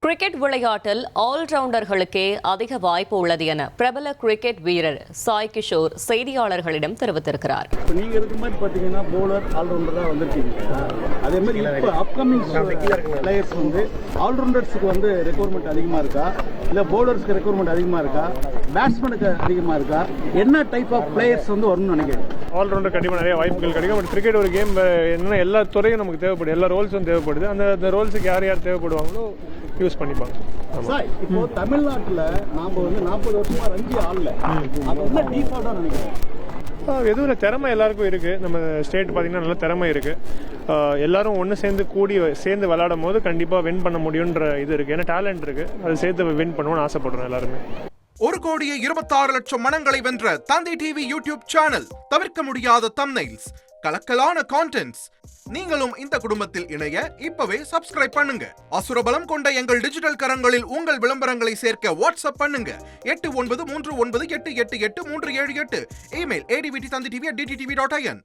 Cricket விளையாட்டில் ஆல்ரவுண்டர்களுக்கே அதிக வாய்ப்பு உள்ளது என பிரபல கிரிக்கெட் வீரர் சாய் கிஷோர் செய்தியாளர்களிடம் தெரிவித்திருக்கிறார். நீங்க இருக்க மாதிரி பாத்தீங்கன்னா பவுலர் ஆல்ரவுண்டரா வந்திருக்கீங்க. அதே மாதிரி இப்போ அப்கமிங் பிளேயர்ஸ் வந்து ஆல்ரவுண்டர்ஸ்க்கு வந்து ரெக்வயர்மெண்ட் அதிகமா இருக்கா, இல்ல பவுலர்ஸ்க்கு ரெக்வயர்மெண்ட் அதிகமா இருக்கா, பேட்ஸ்மேனுக்கு அதிகமா இருக்கா, என்ன டைப் ஆஃப் பிளேயர்ஸ் வந்து வரணும்னு நினைக்கிறேன்? ஆல்ரவுண்டர் கண்டிப்பாக நிறைய வாய்ப்புகள் கிடைக்கும். பட் கிரிக்கெட் ஒரு கேம் என்னன்னா எல்லா துறையும் நமக்கு தேவைப்படுது, எல்லா ரோல்ஸும் தேவைப்படுது. அந்த ரோல்ஸுக்கு யார் யார் தேவைப்படுவாங்களோ யூஸ் பண்ணிப்பாங்க. இப்போ தமிழ்நாட்டில் நாம வந்து 40 வருஷமா ரஞ்சி ஆடல, அது என்ன டீஃபால்ட்டா நினைக்கிறேன்? எதுவும் திறமை எல்லாருக்கும் இருக்குது. நம்ம ஸ்டேட் பார்த்தீங்கன்னா நல்ல திறமை இருக்குது. எல்லாரும் ஒன்று சேர்ந்து விளையாடும் போது கண்டிப்பாக வின் பண்ண முடியுன்ற இது இருக்குது. ஏன்னா டேலண்ட் இருக்குது, அதை சேர்த்து வின் பண்ணுவோம்னு ஆசைப்படுறோம் எல்லாருமே. 1,26,00,000 மனங்களை வென்ற தந்தை டிவி யூடியூப் சேனல். தவிர்க்க முடியாத தம்ப்நெயில்ஸ், கலக்கலான கான்டென்ட்ஸ். நீங்களும் இந்த குடும்பத்தில் இணைய இப்பவே சப்ஸ்கிரைப் பண்ணுங்க. அசுரபலம் கொண்ட எங்கள் டிஜிட்டல் கரங்களில் உங்கள் விளம்பரங்களை சேர்க்க வாட்ஸ்அப் பண்ணுங்க. 8939888838. Email advttv@dttv.in.